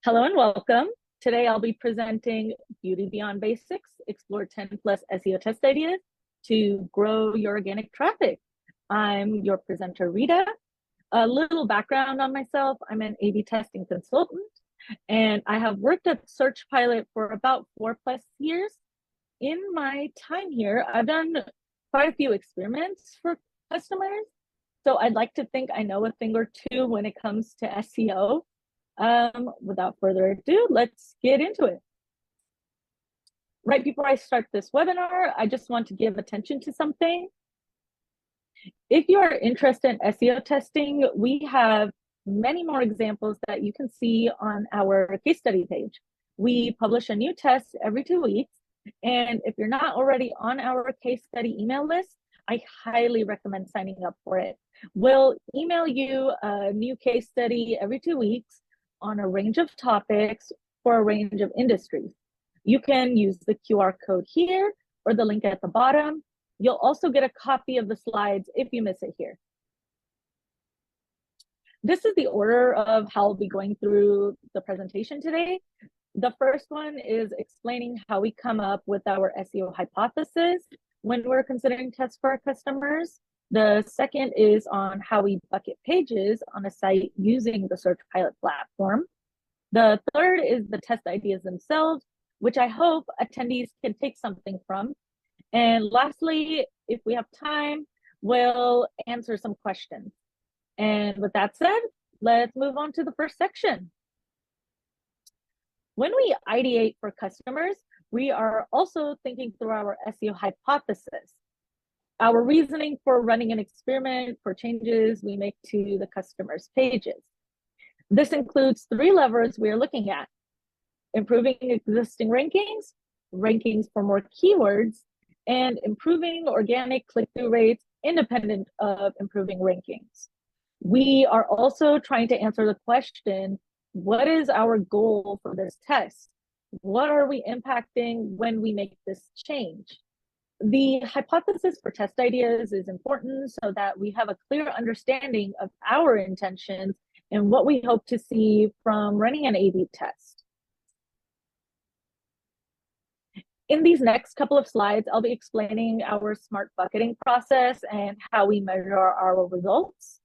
Hello and welcome. Today I'll be presenting Beauty Beyond Basics, explore 10 plus SEO test ideas to grow your organic traffic. I'm your presenter, Rita. A little background on myself. I'm an A/B testing consultant, and I have worked at Search Pilot for about 4+ years. In my time here, I've done quite a few experiments for customers. So I'd like to think I know a thing or two when it comes to SEO. Without further ado, let's get into it. Right before I start this webinar, I just want to give attention to something. If you are interested in SEO testing, we have many more examples that you can see on our case study page. We publish a new test every 2 weeks, and if you're not already on our case study email list, I highly recommend signing up for it. We'll email you a new case study every 2 weeks on a range of topics for a range of industries. You can use the QR code here or the link at the bottom. You'll also get a copy of the slides if you miss it here. This is the order of how I'll be going through the presentation today. The first one is explaining how we come up with our SEO hypothesis when we're considering tests for our customers. The second is on how we bucket pages on a site using the Search Pilot platform. The third is the test ideas themselves, which I hope attendees can take something from. And lastly, if we have time, we'll answer some questions. And with that said, let's move on to the first section. When we ideate for customers, we are also thinking through our SEO hypothesis, our reasoning for running an experiment for changes we make to the customer's pages. This includes 3 levers we are looking at: improving existing rankings, rankings for more keywords, and improving organic click-through rates independent of improving rankings. We are also trying to answer the question, what is our goal for this test? What are we impacting when we make this change? The hypothesis for test ideas is important so that we have a clear understanding of our intentions and what we hope to see from running an A/B test. In these next couple of slides, I'll be explaining our smart bucketing process and how we measure our results.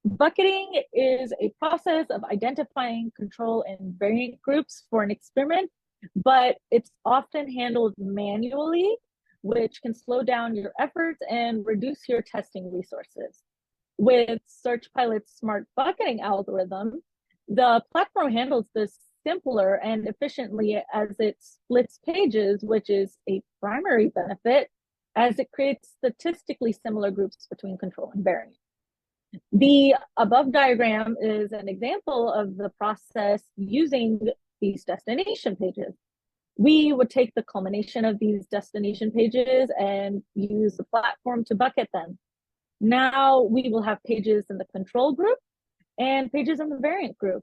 Bucketing is a process of identifying control and variant groups for an experiment, but it's often handled manually, which can slow down your efforts and reduce your testing resources. With Search Pilot's smart bucketing algorithm, the platform handles this simpler and efficiently as it splits pages, which is a primary benefit, as it creates statistically similar groups between control and variant. The above diagram is an example of the process using these destination pages. We would take the culmination of these destination pages and use the platform to bucket them. Now we will have pages in the control group and pages in the variant group.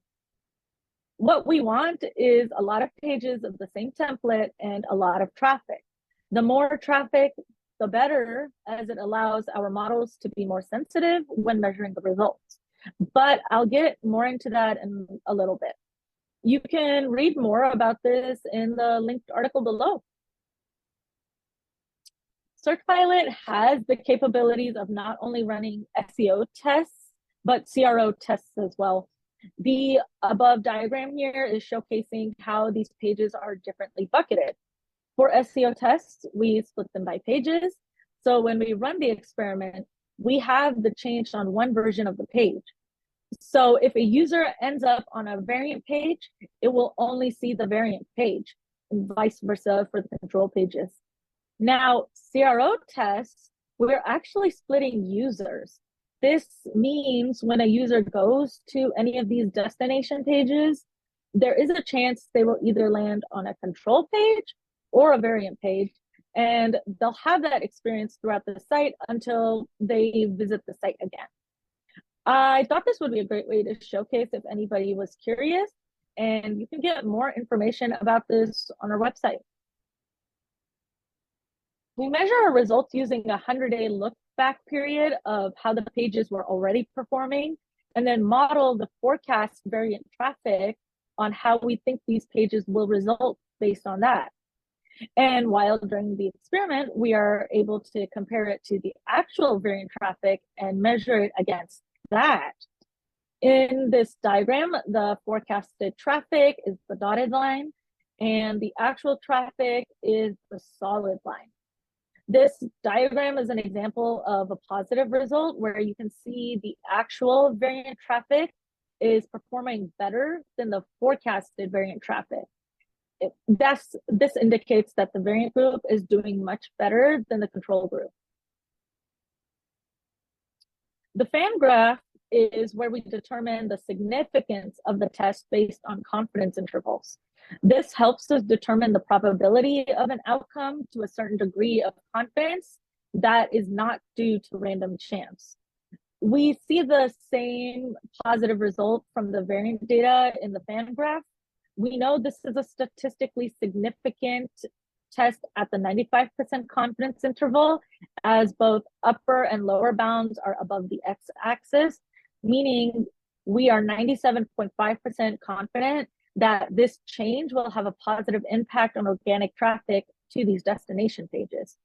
What we want is a lot of pages of the same template and a lot of traffic. The more traffic, the better, as it allows our models to be more sensitive when measuring the results. But I'll get more into that in a little bit. You can read more about this in the linked article below. Search Pilot has the capabilities of not only running SEO tests, but CRO tests as well. The above diagram here is showcasing how these pages are differently bucketed. For SEO tests, we split them by pages. So when we run the experiment, we have the change on one version of the page. So if a user ends up on a variant page, it will only see the variant page, and vice versa for the control pages. Now, CRO tests, we're actually splitting users. This means when a user goes to any of these destination pages, there is a chance they will either land on a control page or a variant page, and they'll have that experience throughout the site until they visit the site again. I thought this would be a great way to showcase if anybody was curious, and you can get more information about this on our website. We measure our results using a 100-day look-back period of how the pages were already performing, and then model the forecast variant traffic on how we think these pages will result based on that. And while during the experiment, we are able to compare it to the actual variant traffic and measure it against that. In this diagram, the forecasted traffic is the dotted line, and the actual traffic is the solid line. This diagram is an example of a positive result where you can see the actual variant traffic is performing better than the forecasted variant traffic. This indicates that the variant group is doing much better than the control group. The fan graph is where we determine the significance of the test based on confidence intervals. This helps us determine the probability of an outcome to a certain degree of confidence that is not due to random chance. We see the same positive result from the variant data in the fan graph. We know this is a statistically significant test at the 95% confidence interval, as both upper and lower bounds are above the x-axis, meaning we are 97.5% confident that this change will have a positive impact on organic traffic to these destination pages.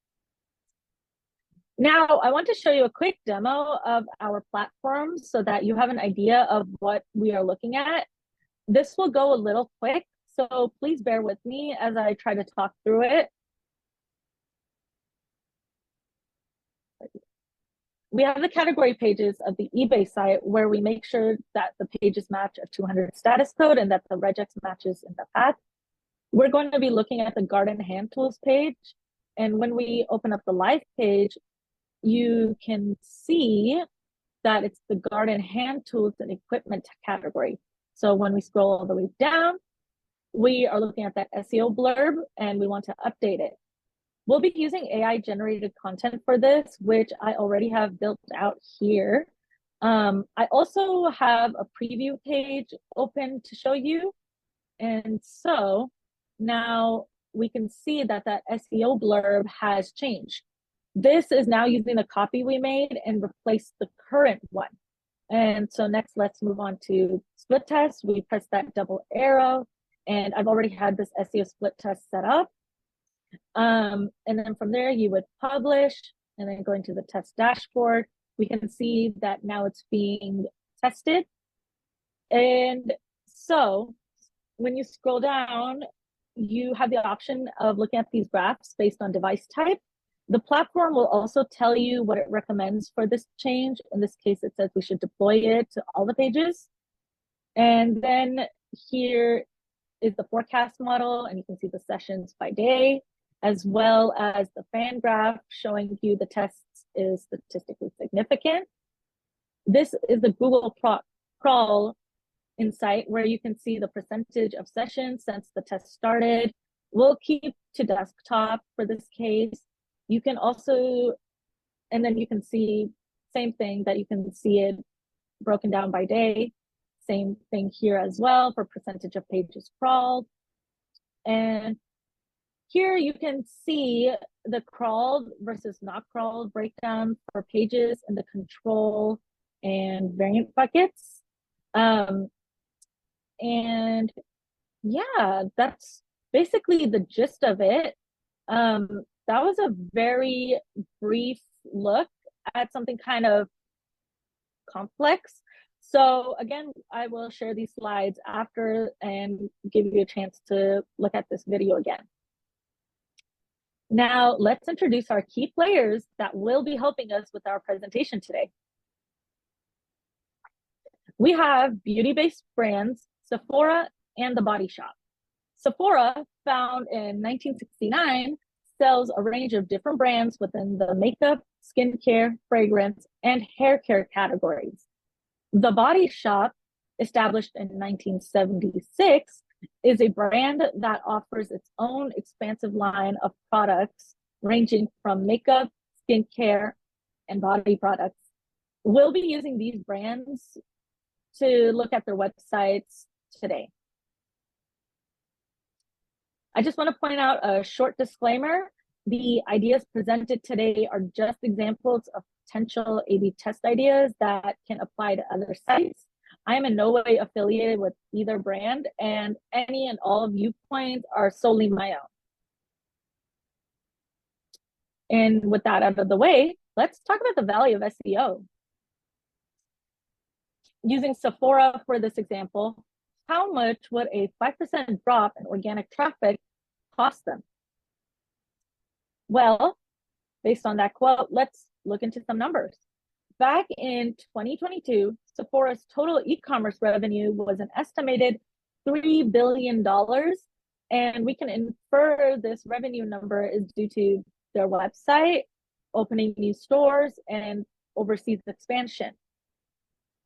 Now, I want to show you a quick demo of our platform so that you have an idea of what we are looking at. This will go a little quick, so please bear with me as I try to talk through it. We have the category pages of the eBay site where we make sure that the pages match a 200 status code and that the regex matches in the path. We're going to be looking at the garden hand tools page. And when we open up the live page, you can see that it's the garden hand tools and equipment category. So when we scroll all the way down, we are looking at that SEO blurb and we want to update it. We'll be using AI generated content for this, which I already have built out here. I also have a preview page open to show you. And so now we can see that that SEO blurb has changed. This is now using the copy we made and replaced the current one. And so next, let's move on to split test. We press that double arrow, and I've already had this SEO split test set up. And then from there, you would publish, and then going to the test dashboard, we can see that now it's being tested. And so when you scroll down, you have the option of looking at these graphs based on device type. The platform will also tell you what it recommends for this change. In this case, it says we should deploy it to all the pages. And then here is the forecast model, and you can see the sessions by day, as well as the fan graph showing you the test is statistically significant. This is the Google crawl insight where you can see the percentage of sessions since the test started. We'll keep to desktop for this case. You can also, and then you can see same thing that you can see it broken down by day. Same thing here as well for percentage of pages crawled. And here you can see the crawled versus not crawled breakdown for pages in the control and variant buckets. And yeah, that's basically the gist of it. That was a very brief look at something kind of complex. So again, I will share these slides after and give you a chance to look at this video again. Now, let's introduce our key players that will be helping us with our presentation today. We have beauty-based brands, Sephora and The Body Shop. Sephora, found in 1969, sells a range of different brands within the makeup, skincare, fragrance, and hair care categories. The Body Shop, established in 1976, is a brand that offers its own expansive line of products ranging from makeup, skincare, and body products. We'll be using these brands to look at their websites today. I just want to point out a short disclaimer. The ideas presented today are just examples of potential A/B test ideas that can apply to other sites. I am in no way affiliated with either brand, and any and all viewpoints are solely my own. And with that out of the way, let's talk about the value of SEO. Using Sephora for this example, how much would a 5% drop in organic traffic cost them? Well, based on that quote, let's look into some numbers. Back in 2022, Sephora's total e-commerce revenue was an estimated $3 billion, and we can infer this revenue number is due to their website, opening new stores, and overseas expansion.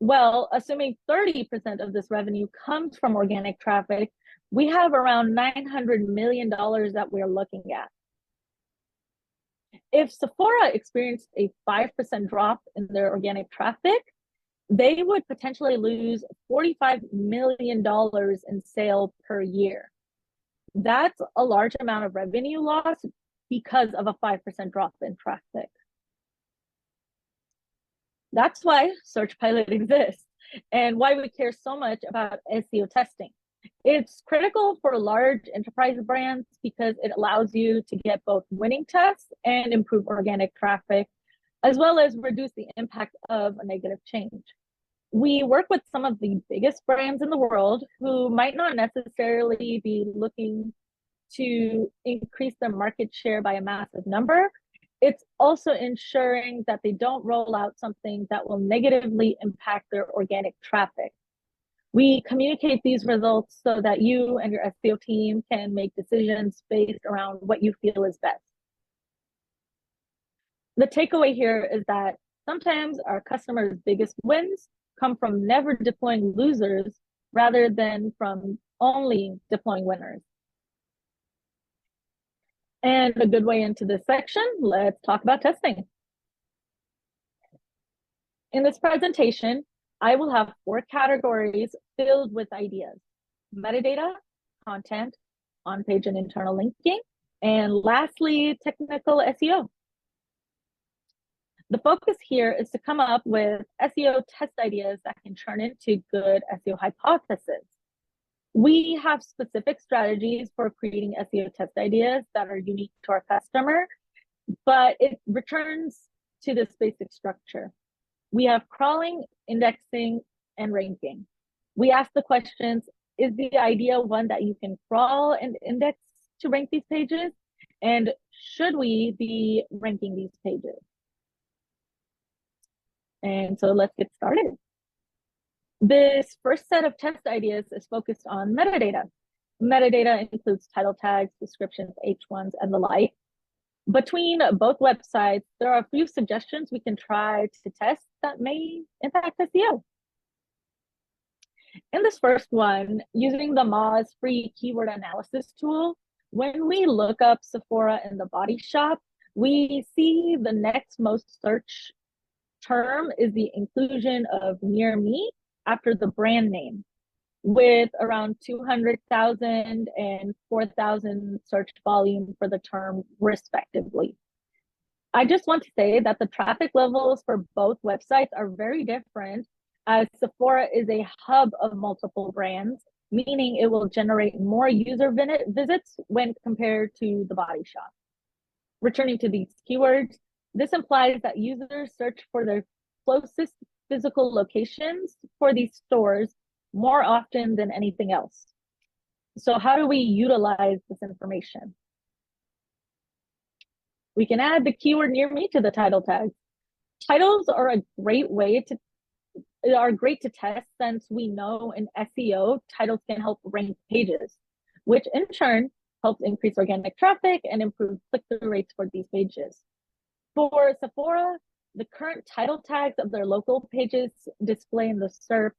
Well, assuming 30% of this revenue comes from organic traffic, we have around $900 million that we're looking at. If Sephora experienced a 5% drop in their organic traffic, they would potentially lose $45 million in sales per year. That's a large amount of revenue loss because of a 5% drop in traffic. That's why Search Pilot exists and why we care so much about SEO testing. It's critical for large enterprise brands because it allows you to get both winning tests and improve organic traffic, as well as reduce the impact of a negative change. We work with some of the biggest brands in the world who might not necessarily be looking to increase their market share by a massive number. It's also ensuring that they don't roll out something that will negatively impact their organic traffic. We communicate these results so that you and your SEO team can make decisions based around what you feel is best. The takeaway here is that sometimes our customers' biggest wins come from never deploying losers rather than from only deploying winners. And a good way into this section, let's talk about testing. In this presentation, I will have 4 categories filled with ideas: metadata, content, on-page and internal linking, and lastly, technical SEO. The focus here is to come up with SEO test ideas that can turn into good SEO hypotheses. We have specific strategies for creating SEO test ideas that are unique to our customer, but it returns to this basic structure. We have crawling, indexing, and ranking. We ask the questions, is the idea one that you can crawl and index to rank these pages? And should we be ranking these pages? And so let's get started. This first set of test ideas is focused on metadata. Metadata includes title tags, descriptions, H1s, and the like. Between both websites, there are a few suggestions we can try to test that may impact SEO. In this first one, using the Moz free keyword analysis tool, when we look up Sephora in the body shop, we see the next most search term is the inclusion of near me after the brand name, with around 200,000 and 4,000 search volume for the term respectively. I just want to say that the traffic levels for both websites are very different, as Sephora is a hub of multiple brands, meaning it will generate more user visits when compared to the body shop. Returning to these keywords, this implies that users search for their closest physical locations for these stores more often than anything else. So how do we utilize this information? We can add the keyword near me to the title tags. Titles are a great way to great to test, since we know in SEO, titles can help rank pages, which in turn helps increase organic traffic and improve click-through rates for these pages. For Sephora, the current title tags of their local pages display in the SERP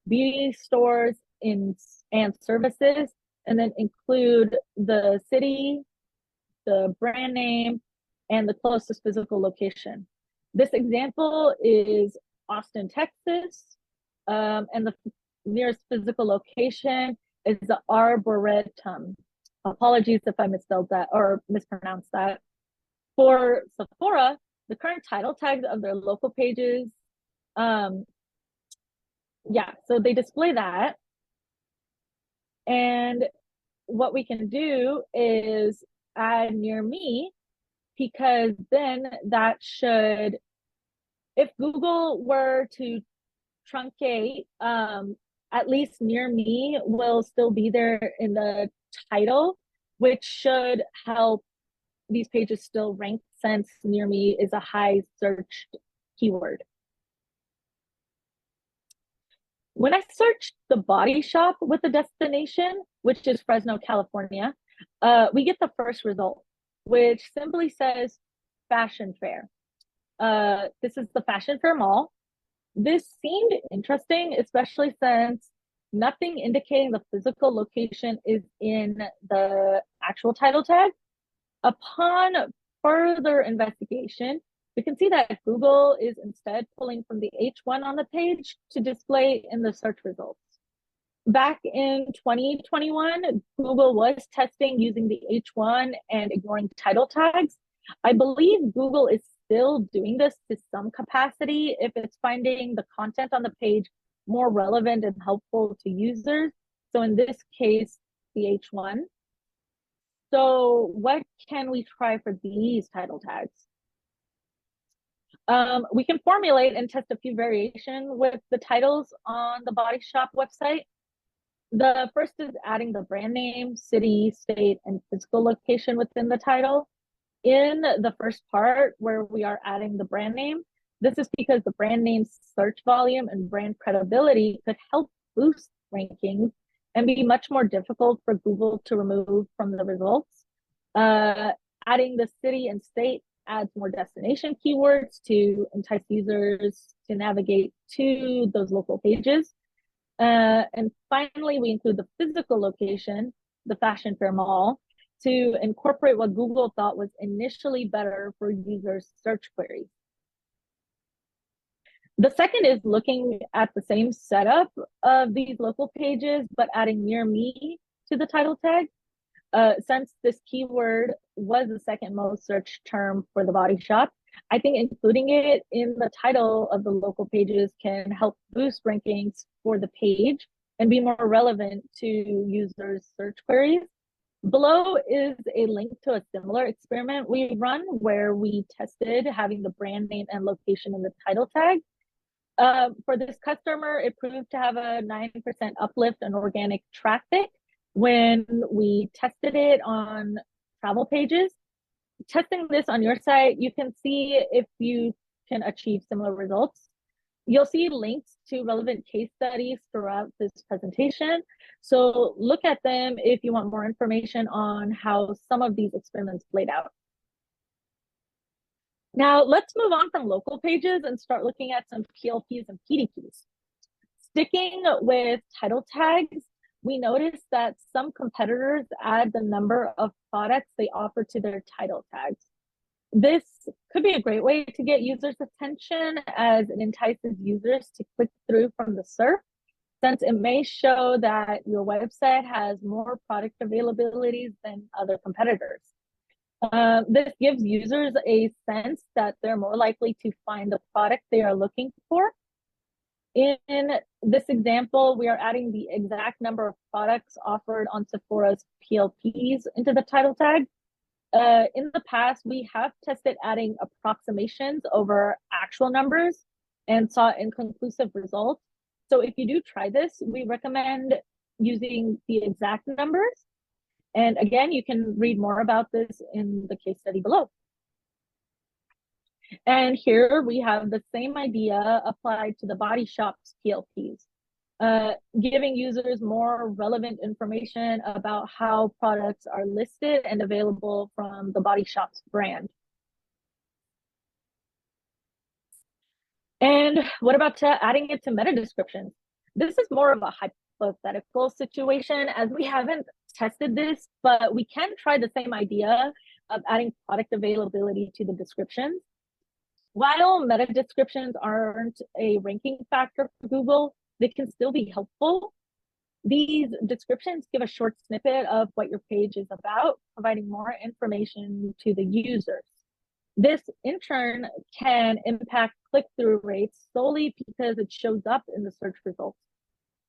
beauty stores and services, and then include the city, the brand name, and the closest physical location. This example is Austin, Texas, and the nearest physical location is the Arboretum. Apologies if I misspelled that or mispronounced that. For Sephora, the current title tags of their local pages Yeah, so they display that. And what we can do is add near me, because then that should, if Google were to truncate, at least near me will still be there in the title, which should help these pages still rank since near me is a high searched keyword. When I searched the body shop with the destination, which is Fresno, California, we get the first result, which simply says fashion fair. This is the Fashion Fair Mall. This seemed interesting, especially since nothing indicating the physical location is in the actual title tag. Upon further investigation, we can see that Google is instead pulling from the H1 on the page to display in the search results. Back in 2021, Google was testing using the H1 and ignoring title tags. I believe Google is still doing this to some capacity if it's finding the content on the page more relevant and helpful to users. So in this case, the H1. So what can we try for these title tags? We can formulate and test a few variations with the titles on the Body Shop website. The first is adding the brand name, city, state, and physical location within the title. In the first part where we are adding the brand name, this is because the brand name's search volume and brand credibility could help boost rankings and be much more difficult for Google to remove from the results. Adding the city and state adds more destination keywords to entice users to navigate to those local pages. And finally, we include the physical location, the Fashion Fair Mall, to incorporate what Google thought was initially better for users' search queries. The second is looking at the same setup of these local pages, but adding near me to the title tag. Since this keyword was the second most searched term for the Body Shop, I think including it in the title of the local pages can help boost rankings for the page and be more relevant to users' search queries. Below is a link to a similar experiment we run where we tested having the brand name and location in the title tag. For this customer, it proved to have a 9% uplift in organic traffic when we tested it on travel pages. Testing this on your site, you can see if you can achieve similar results. You'll see links to relevant case studies throughout this presentation. So look at them if you want more information on how some of these experiments played out. Now let's move on from local pages and start looking at some PLPs and PDPs. Sticking with title tags, we noticed that some competitors add the number of products they offer to their title tags. This could be a great way to get users' attention as it entices users to click through from the SERP, since it may show that your website has more product availabilities than other competitors. This gives users a sense that they're more likely to find the product they are looking for. In this example, we are adding the exact number of products offered on Sephora's PLPs into the title tag. In the past, we have tested adding approximations over actual numbers and saw inconclusive results. So if you do try this, we recommend using the exact numbers. And again, you can read more about this in the case study below. And here we have the same idea applied to the Body Shop's PLPs, giving users more relevant information about how products are listed and available from the Body Shop's brand. And what about adding it to meta descriptions? This is more of a hypothetical situation as we haven't tested this, but we can try the same idea of adding product availability to the descriptions. While meta descriptions aren't a ranking factor for Google, they can still be helpful. These descriptions give a short snippet of what your page is about, providing more information to the users. This in turn can impact click-through rates solely because it shows up in the search results.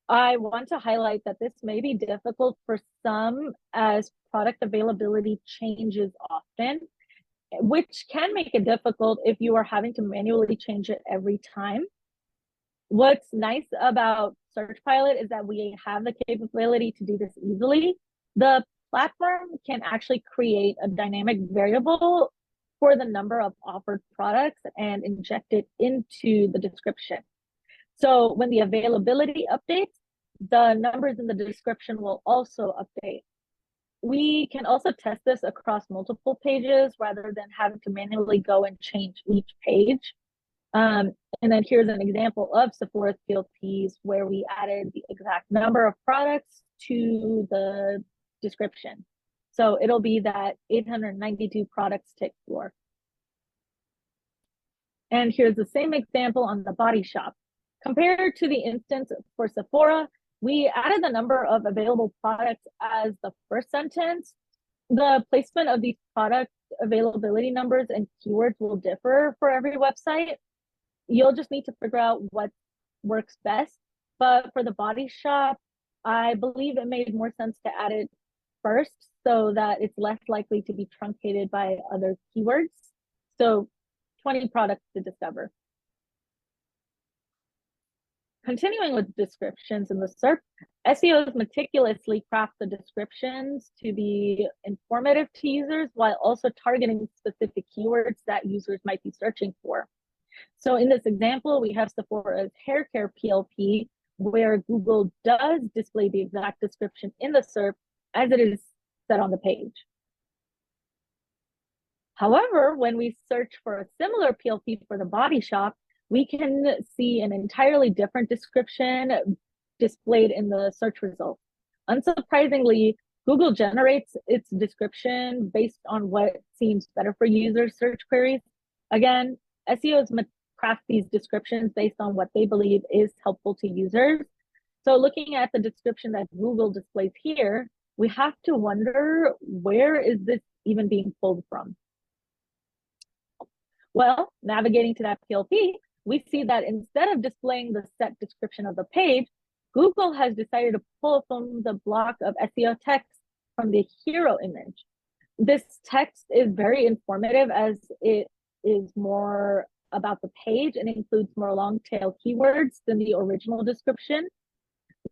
I want to highlight that this may be difficult for some as product availability changes often, which can make it difficult if you are having to manually change it every time. What's nice about Search Pilot is that we have the capability to do this easily. The platform can actually create a dynamic variable for the number of offered products and inject it into the description. So when the availability updates, the numbers in the description will also update. We can also test this across multiple pages rather than having to manually go and change each page. And then here's an example of Sephora's PLPs where we added the exact number of products to the description. So it'll be that 892 products tick for. And here's the same example on the Body Shop. Compared to the instance for Sephora, we added the number of available products as the first sentence. The placement of these product availability numbers and keywords will differ for every website. You'll just need to figure out what works best. But for the Body Shop, I believe it made more sense to add it first so that it's less likely to be truncated by other keywords. So 20 products to discover. Continuing with descriptions in the SERP, SEOs meticulously craft the descriptions to be informative to users while also targeting specific keywords that users might be searching for. So in this example, we have Sephora's hair care PLP, where Google does display the exact description in the SERP as it is set on the page. However, when we search for a similar PLP for the Body Shop, we can see an entirely different description displayed in the search results. Unsurprisingly, Google generates its description based on what seems better for users' search queries. Again, SEOs craft these descriptions based on what they believe is helpful to users. So looking at the description that Google displays here, we have to wonder, where is this even being pulled from? Well, navigating to that PLP, we see that instead of displaying the set description of the page, Google has decided to pull from the block of SEO text from the hero image. This text is very informative as it is more about the page and includes more long tail keywords than the original description.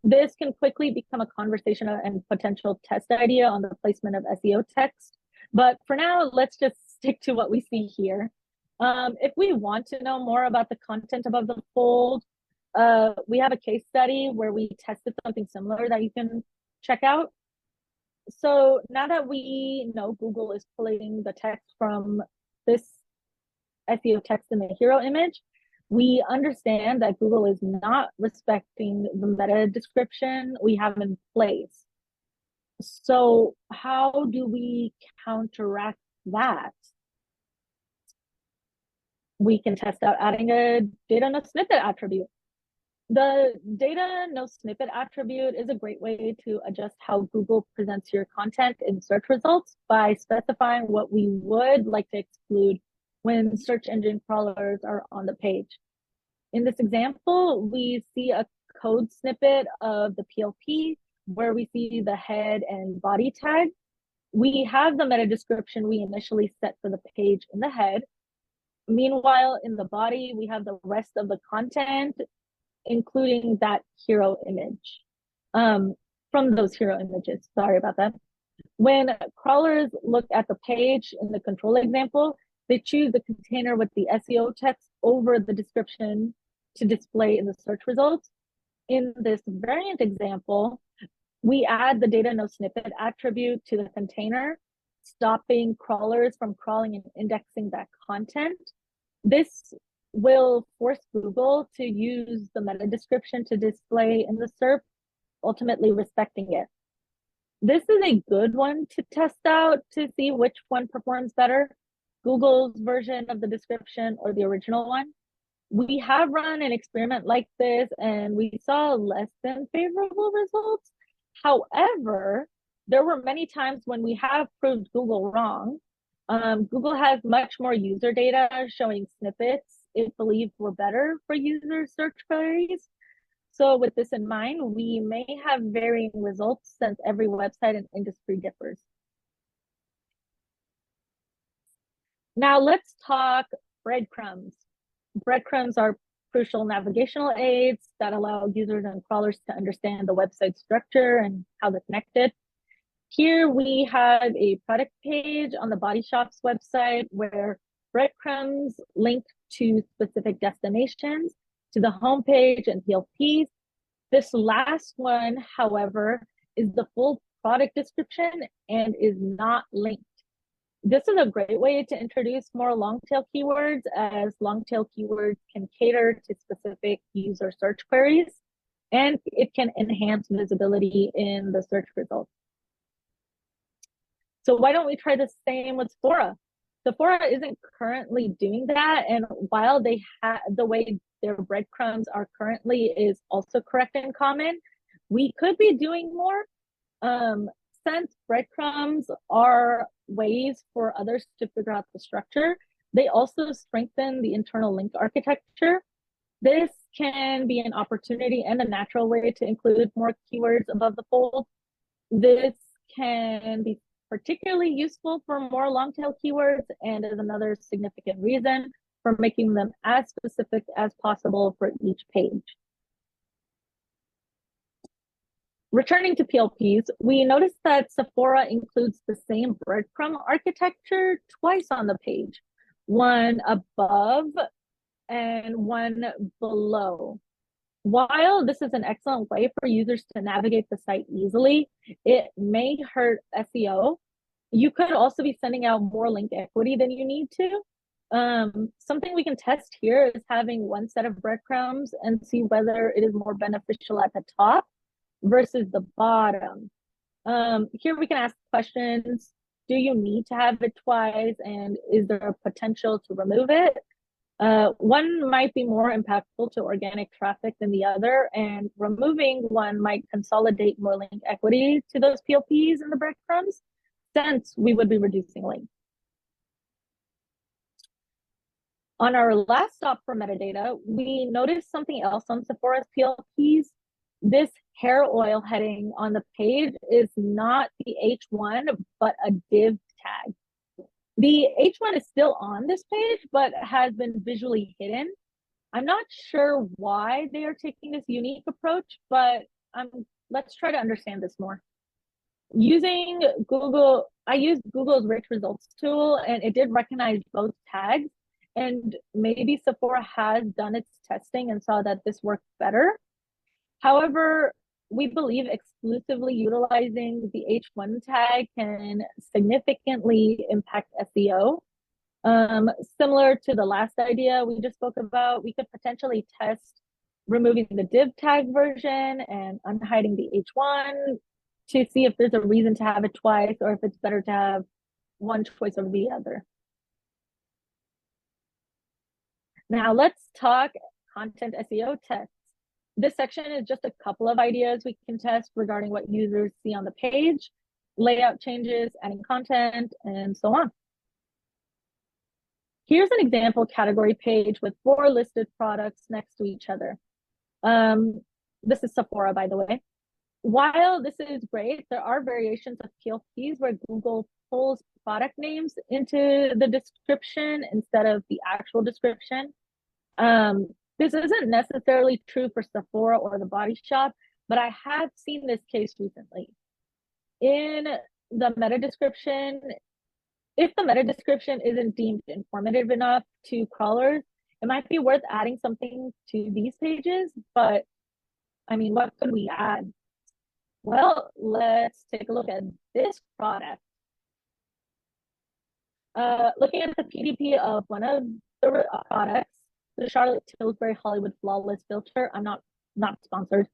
This can quickly become a conversation and potential test idea on the placement of SEO text. But for now, let's just stick to what we see here. If we want to know more about the content above the fold, we have a case study where we tested something similar that you can check out. So now that we know Google is pulling the text from this SEO text in the hero image, we understand that Google is not respecting the meta description we have in place. So how do we counteract that? We can test out adding a data no snippet attribute. The data no snippet attribute is a great way to adjust how Google presents your content in search results by specifying what we would like to exclude when search engine crawlers are on the page. In this example, we see a code snippet of the PLP where we see the head and body tag. We have the meta description we initially set for the page in the head. Meanwhile, in the body, we have the rest of the content, including that hero image from those hero images. Sorry about that. When crawlers look at the page in the control example, they choose the container with the SEO text over the description to display in the search results. In this variant example, we add the data no snippet attribute to the container, stopping crawlers from crawling and indexing that content. This will force Google to use the meta description to display in the SERP, ultimately respecting it. This is a good one to test out to see which one performs better, Google's version of the description or the original one. We have run an experiment like this and we saw less than favorable results. However, there were many times when we have proved Google wrong. Google has much more user data showing snippets it believed were better for user search queries. So with this in mind, we may have varying results since every website and industry differs. Now let's talk breadcrumbs. Breadcrumbs are crucial navigational aids that allow users and crawlers to understand the website structure and how they're connected. Here we have a product page on the Body Shop's website where breadcrumbs link to specific destinations, to the homepage and PLPs. This last one, however, is the full product description and is not linked. This is a great way to introduce more long-tail keywords, as long-tail keywords can cater to specific user search queries, and it can enhance visibility in the search results. So why don't we try the same with Sephora? Sephora isn't currently doing that, and while they have the way their breadcrumbs are currently is also correct and common, we could be doing more. Since breadcrumbs are ways for others to figure out the structure, they also strengthen the internal link architecture. This can be an opportunity and a natural way to include more keywords above the fold. This can be particularly useful for more long-tail keywords and is another significant reason for making them as specific as possible for each page. Returning to PLPs, we noticed that Sephora includes the same breadcrumb architecture twice on the page, one above and one below. While this is an excellent way for users to navigate the site easily, it may hurt SEO. You could also be sending out more link equity than you need to. Something we can test here is having one set of breadcrumbs and see whether it is more beneficial at the top versus the bottom. Here we can ask questions. Do you need to have it twice? And is there a potential to remove it? One might be more impactful to organic traffic than the other, and removing one might consolidate more link equity to those PLPs in the breadcrumbs, since we would be reducing links. On our last stop for metadata, we noticed something else on Sephora's PLPs. This hair oil heading on the page is not the H1, but a div tag. The H1 is still on this page, but has been visually hidden. I'm not sure why they are taking this unique approach, but let's try to understand this more. Using Google, I used Google's rich results tool, and it did recognize both tags. And maybe Sephora has done its testing and saw that this works better. However, we believe exclusively utilizing the H1 tag can significantly impact SEO. Similar to the last idea we just spoke about, we could potentially test removing the div tag version and unhiding the H1 to see if there's a reason to have it twice or if it's better to have one choice over the other. Now let's talk content SEO tests. This section is just a couple of ideas we can test regarding what users see on the page, layout changes, adding content, and so on. Here's an example category page with 4 listed products next to each other. This is Sephora, by the way. While this is great, there are variations of PLPs where Google pulls product names into the description instead of the actual description. This isn't necessarily true for Sephora or the Body Shop, but I have seen this case recently. In the meta description, if the meta description isn't deemed informative enough to crawlers, it might be worth adding something to these pages, but I mean, what could we add? Well, let's take a look at this product. Looking at the PDP of one of the products, the Charlotte Tilbury Hollywood Flawless Filter. I'm not sponsored.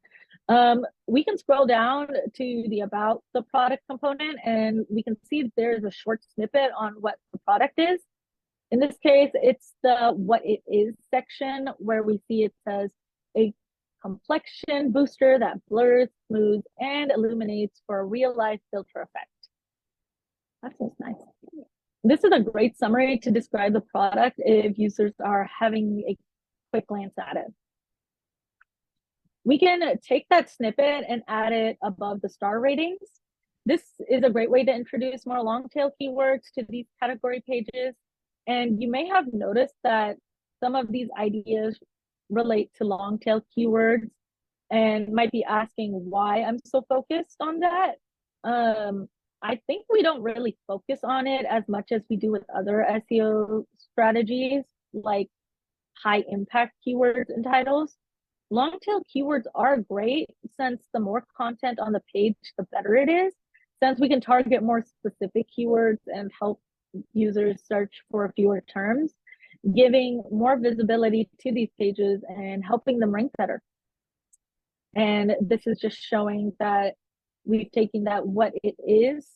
We can scroll down to the about the product component and we can see there's a short snippet on what the product is. In this case, it's the what it is section where we see it says a complexion booster that blurs, smooths, and illuminates for a real life filter effect. That seems nice. This is a great summary to describe the product if users are having a quick glance at it. We can take that snippet and add it above the star ratings. This is a great way to introduce more long tail keywords to these category pages. And you may have noticed that some of these ideas relate to long tail keywords and might be asking why I'm so focused on that. I think we don't really focus on it as much as we do with other SEO strategies, like high impact keywords and titles. Long tail keywords are great since the more content on the page, the better it is, since we can target more specific keywords and help users search for fewer terms, giving more visibility to these pages and helping them rank better. And this is just showing that we've taken that what it is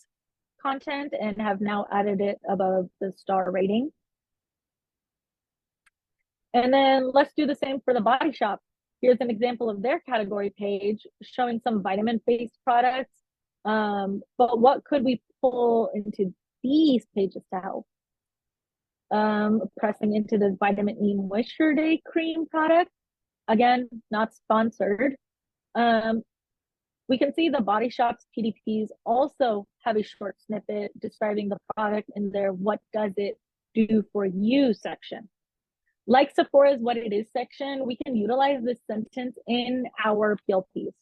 content and have now added it above the star rating. And then let's do the same for the Body Shop. Here's an example of their category page showing some vitamin-based products. But what could we pull into these pages to help? Pressing into the vitamin E Moisture Day cream product. Again, not sponsored. We can see the Body Shop's PDPs also have a short snippet describing the product in their what does it do for you section. Like Sephora's what it is section, we can utilize this sentence in our PLPs.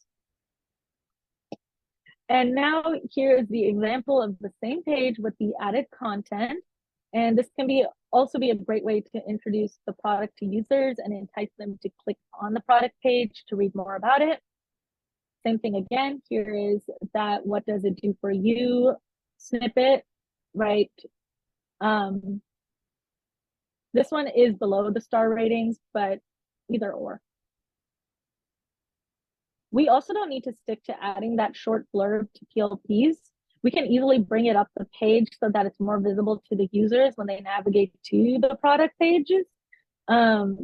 And now here's the example of the same page with the added content. And this can also be a great way to introduce the product to users and entice them to click on the product page to read more about it. Same thing again, here is that what does it do for you snippet, right? This one is below the star ratings, but either or. We also don't need to stick to adding that short blurb to PLPs. We can easily bring it up the page so that it's more visible to the users when they navigate to the product pages.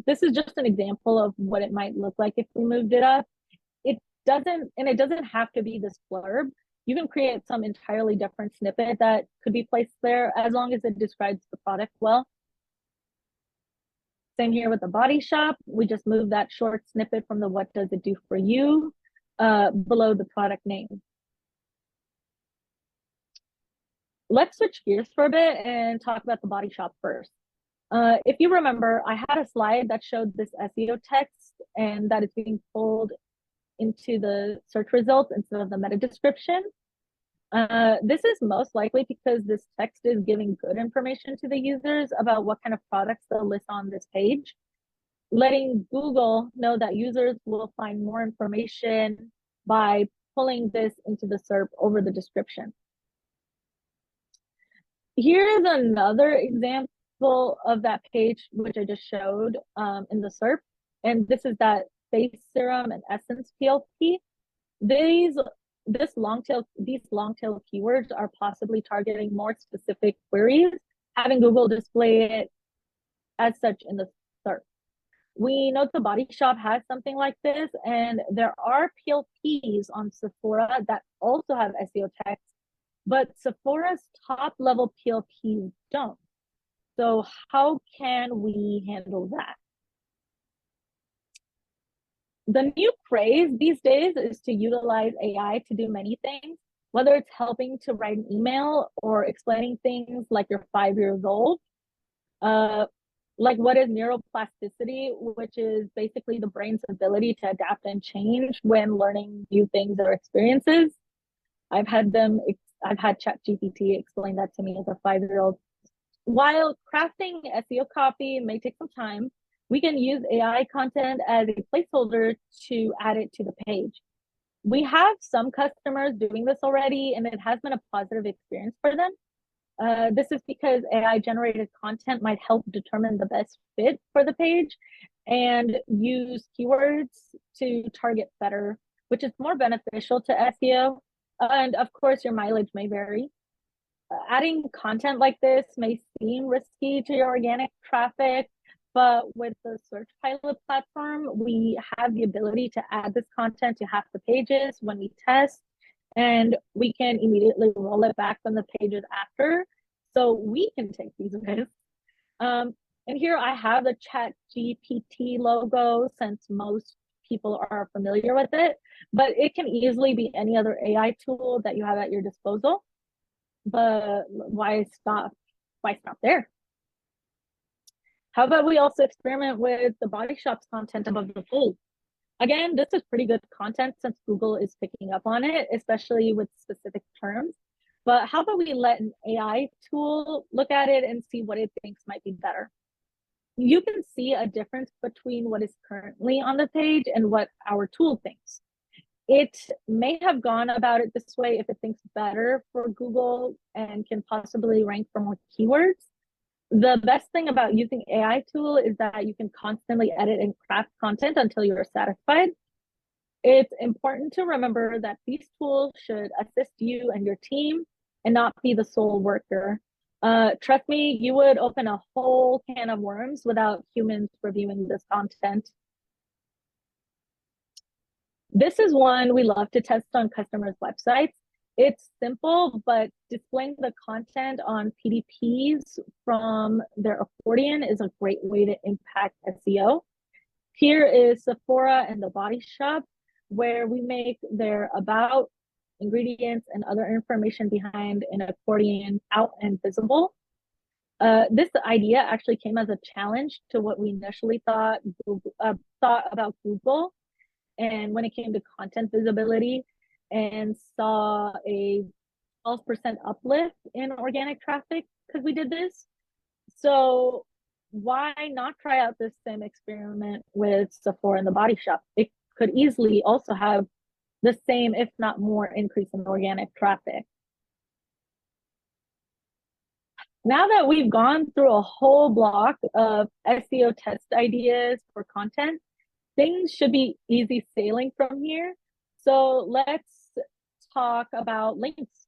This is just an example of what it might look like if we moved it up. It doesn't have to be this blurb. You can create some entirely different snippet that could be placed there as long as it describes the product well. Same here with the Body Shop. We just move that short snippet from the what does it do for you below the product name. Let's switch gears for a bit and talk about the Body Shop first. If you remember, I had a slide that showed this SEO text and that it's being pulled into the search results instead of the meta description. This is most likely because this text is giving good information to the users about what kind of products they'll list on this page, letting Google know that users will find more information by pulling this into the SERP over the description. Here's another example of that page, which I just showed in the SERP. And this is that face serum and essence PLP. These long tail keywords are possibly targeting more specific queries, having Google display it as such in the SERP. We know the Body Shop has something like this, and there are PLPs on Sephora that also have SEO text, but Sephora's top level PLPs don't. So how can we handle that? The new craze these days is to utilize AI to do many things, whether it's helping to write an email or explaining things like you're 5 years old. Like what is neuroplasticity, which is basically the brain's ability to adapt and change when learning new things or experiences. I've had ChatGPT explain that to me as a 5-year-old. While crafting SEO copy may take some time, we can use AI content as a placeholder to add it to the page. We have some customers doing this already, and it has been a positive experience for them. This is because AI generated content might help determine the best fit for the page and use keywords to target better, which is more beneficial to SEO. And of course, your mileage may vary. Adding content like this may seem risky to your organic traffic, but with the Search Pilot platform, we have the ability to add this content to half the pages when we test, and we can immediately roll it back from the pages after. so we can take these risks. And here I have the Chat GPT logo since most people are familiar with it, but it can easily be any other AI tool that you have at your disposal. But why stop? Why stop there? How about we also experiment with the Body Shop's content above the fold? Again, this is pretty good content since Google is picking up on it, especially with specific terms. But how about we let an AI tool look at it and see what it thinks might be better? You can see a difference between what is currently on the page and what our tool thinks. It may have gone about it this way if it thinks better for Google and can possibly rank for more keywords. The best thing about using AI tool is that you can constantly edit and craft content until you're satisfied. It's important to remember that these tools should assist you and your team and not be the sole worker. Trust me, you would open a whole can of worms without humans reviewing this content. This is one we love to test on customers' websites. It's simple, but displaying the content on PDPs from their accordion is a great way to impact SEO. Here is Sephora and the Body Shop, where we make their about, ingredients, and other information behind an accordion out and visible. This idea actually came as a challenge to what we initially thought about Google, and when it came to content visibility, and saw a 12% uplift in organic traffic because we did this. So why not try out this same experiment with Sephora and the Body Shop? It could easily also have the same, if not more, increase in organic traffic. Now that we've gone through a whole block of SEO test ideas for content, things should be easy sailing from here. So let's talk about links.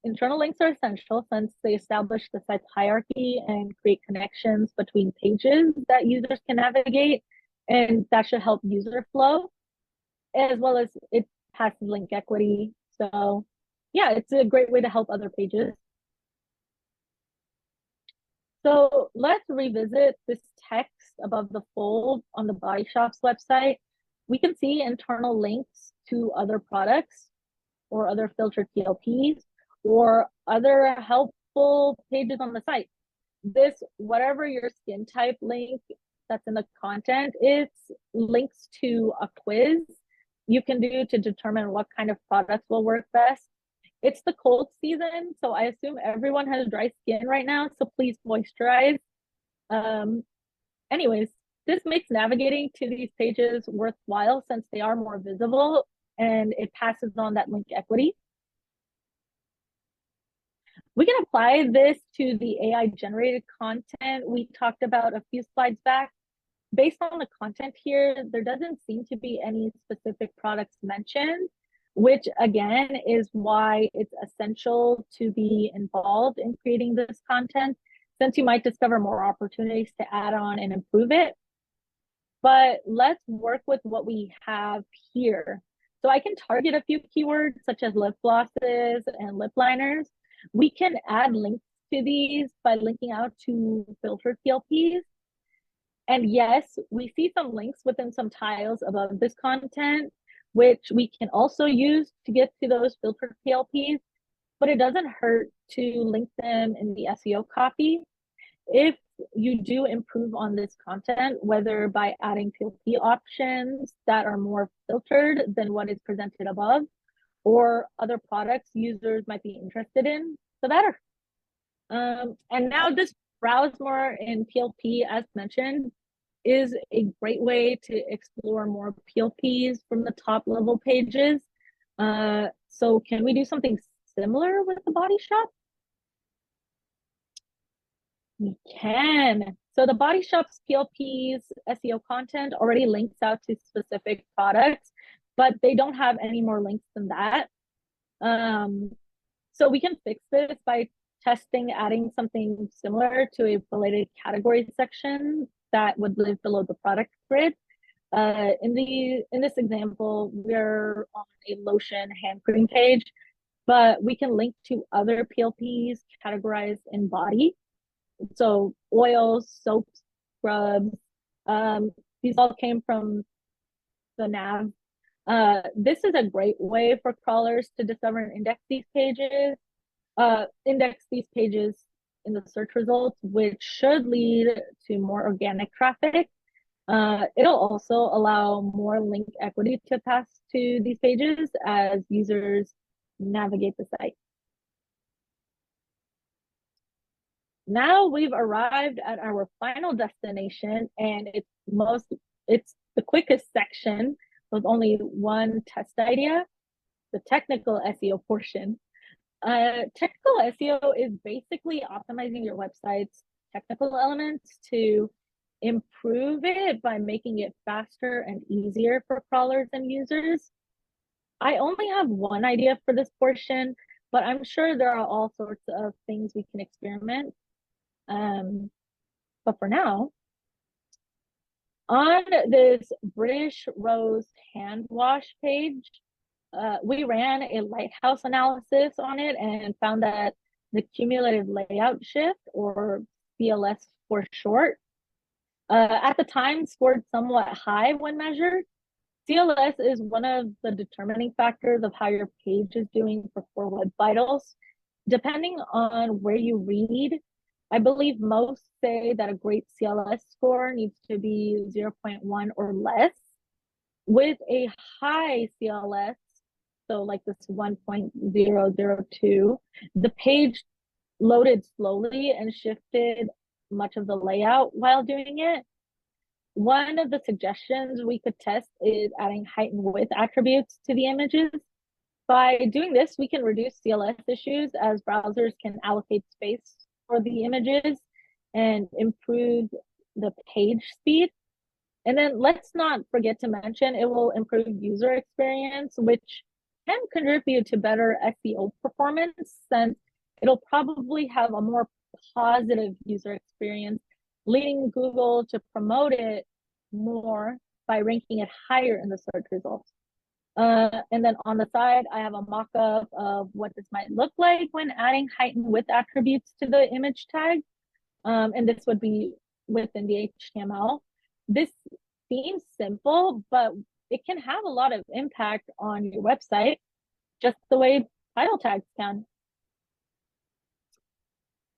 Internal links are essential since they establish the site's hierarchy and create connections between pages that users can navigate, and that should help user flow, as well as it has link equity. So yeah, it's a great way to help other pages. So let's revisit this text above the fold on the Body Shop's website. We can see internal links to other products or other filtered PLPs or other helpful pages on the site. This, whatever your skin type link that's in the content, it's links to a quiz you can do to determine what kind of products will work best. It's the cold season, so I assume everyone has dry skin right now, so please moisturize. Anyways, this makes navigating to these pages worthwhile since they are more visible and it passes on that link equity. We can apply this to the AI generated content we talked about a few slides back. Based on the content here, there doesn't seem to be any specific products mentioned, which again is why it's essential to be involved in creating this content, since you might discover more opportunities to add on and improve it. But let's work with what we have here. So I can target a few keywords such as lip glosses and lip liners. We can add links to these by linking out to filtered PLPs. And yes, we see some links within some tiles above this content, which we can also use to get to those filtered PLPs, but it doesn't hurt to link them in the SEO copy. If you do improve on this content, whether by adding PLP options that are more filtered than what is presented above, or other products users might be interested in, the better. And now just browse more in PLP, as mentioned, is a great way to explore more PLPs from the top level pages. So can we do something similar with the Body Shop? We can. So the Body Shop's PLP's SEO content already links out to specific products, but they don't have any more links than that. So we can fix this by testing adding something similar to a related category section that would live below the product grid. In this example, we're on a lotion hand cream page, but we can link to other PLPs categorized in body. So oils, soaps, scrubs, these all came from the nav. This is a great way for crawlers to discover and index these pages in the search results, which should lead to more organic traffic. It'll also allow more link equity to pass to these pages as users navigate the site. Now we've arrived at our final destination, and it's the quickest section with only one test idea, the technical SEO portion. Technical SEO is basically optimizing your website's technical elements to improve it by making it faster and easier for crawlers and users. I only have one idea for this portion, but I'm sure there are all sorts of things we can experiment. But for now, on this British Rose hand wash page, we ran a lighthouse analysis on it and found that the cumulative layout shift, or CLS for short, at the time scored somewhat high when measured. CLS is one of the determining factors of how your page is doing for core web vitals. Depending on where you read, I believe most say that a great CLS score needs to be 0.1 or less. With a high CLS, so like this 1.002, the page loaded slowly and shifted much of the layout while doing it. One of the suggestions we could test is adding height and width attributes to the images. By doing this, we can reduce CLS issues as browsers can allocate space for the images and improve the page speed. And then let's not forget to mention it will improve user experience, which can contribute to better SEO performance, since it'll probably have a more positive user experience, leading Google to promote it more by ranking it higher in the search results. And then on the side, I have a mock-up of what this might look like when adding height and width attributes to the image tag. And this would be within the HTML. This seems simple, but it can have a lot of impact on your website, just the way title tags can.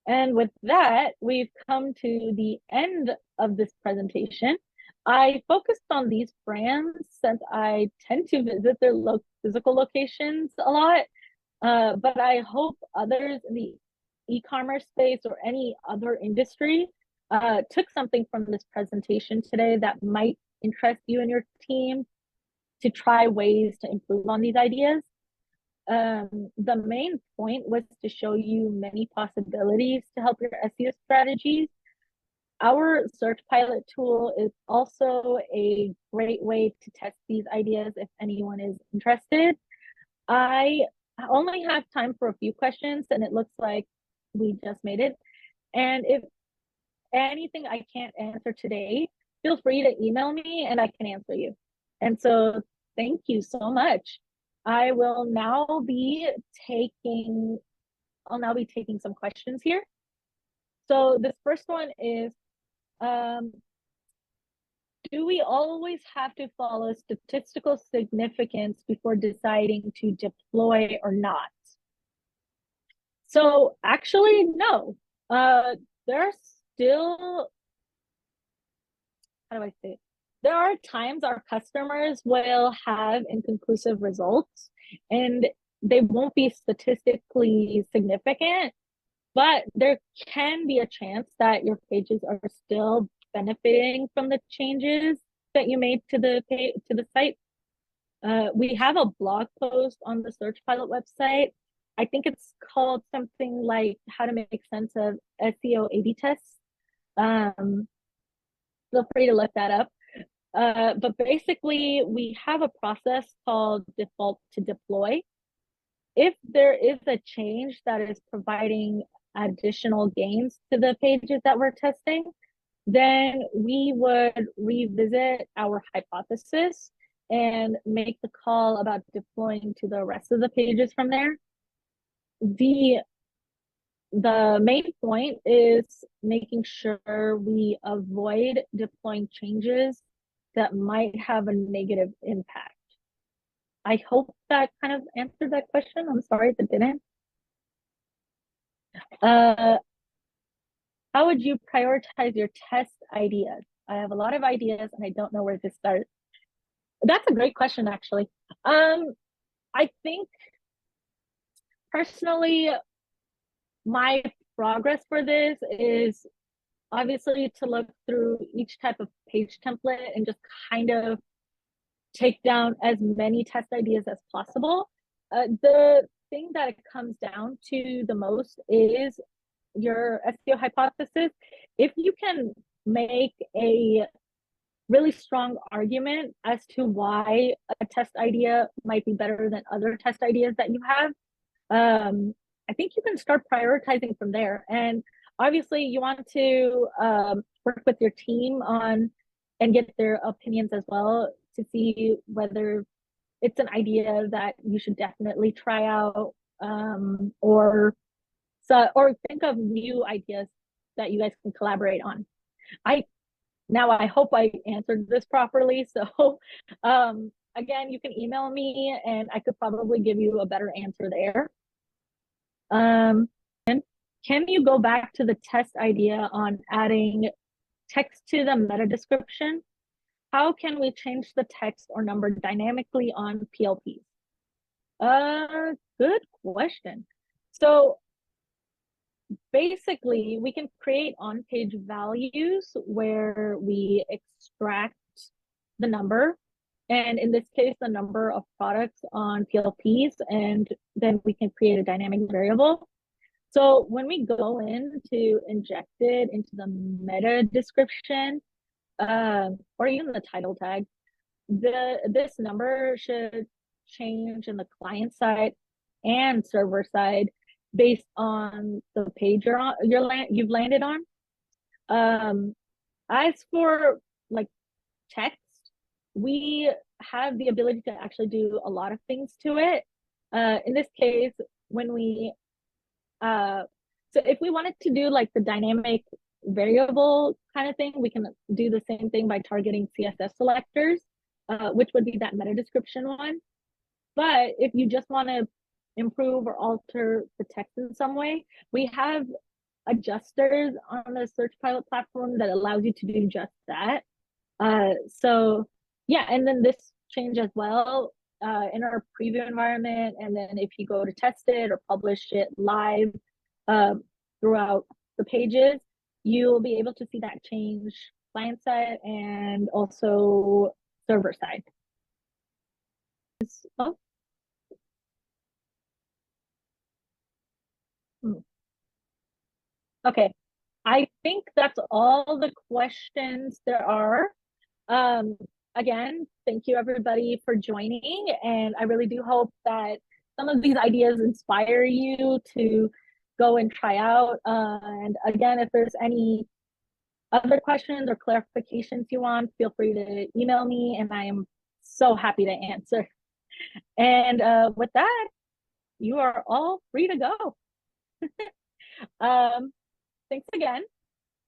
And with that, we've come to the end of this presentation. I focused on these brands since I tend to visit their physical locations a lot, but I hope others in the e-commerce space or any other industry took something from this presentation today that might interest you and your team to try ways to improve on these ideas. The main point was to show you many possibilities to help your SEO strategies. Our search pilot tool is also a great way to test these ideas if anyone is interested. I only have time for a few questions, and it looks like we just made it. And if anything I can't answer today, feel free to email me and I can answer you. And so thank you so much. I'll now be taking some questions here. So this first one is, do we always have to follow statistical significance before deciding to deploy or not? So actually, no. There's still, how do I say it? There are times our customers will have inconclusive results and they won't be statistically significant, but there can be a chance that your pages are still benefiting from the changes that you made to the site. We have a blog post on the Search Pilot website. I think it's called something like how to make sense of SEO A/B tests. Feel free to look that up. But basically, we have a process called default to deploy. If there is a change that is providing additional gains to the pages that we're testing, then we would revisit our hypothesis and make the call about deploying to the rest of the pages from there. The main point is making sure we avoid deploying changes that might have a negative impact. I hope that kind of answered that question. I'm sorry if it didn't. How would you prioritize your test ideas? I have a lot of ideas and I don't know where to start. That's a great question, actually. I think personally, my progress for this is obviously to look through each type of page template and just kind of take down as many test ideas as possible. The thing that it comes down to the most is your SEO hypothesis. If you can make a really strong argument as to why a test idea might be better than other test ideas that you have, I think you can start prioritizing from there. And obviously, you want to work with your team on and get their opinions as well to see whether it's an idea that you should definitely try out, or think of new ideas that you guys can collaborate on. I hope I answered this properly. So again, you can email me and I could probably give you a better answer there. Can you go back to the test idea on adding text to the meta description? How can we change the text or number dynamically on PLPs? Good question. So basically, we can create on-page values where we extract the number, and in this case, the number of products on PLPs, and then we can create a dynamic variable. So when we go in to inject it into the meta description, or even the title tag, this number should change in the client side and server side based on the page you've landed on. As for like text, we have the ability to actually do a lot of things to it. In this case, when we so if we wanted to do like the dynamic variable kind of thing, we can do the same thing by targeting CSS selectors, which would be that meta description one. But if you just want to improve or alter the text in some way, we have adjusters on the Search Pilot platform that allows you to do just that. So yeah, and then this change as well in our preview environment, and then if you go to test it or publish it live throughout the pages, you'll be able to see that change client side and also server side. Oh. Okay, I think that's all the questions there are. Again, thank you everybody for joining, and I really do hope that some of these ideas inspire you to go and try out. And again, if there's any other questions or clarifications you want, feel free to email me, and I am so happy to answer. And with that, you are all free to go. Thanks again.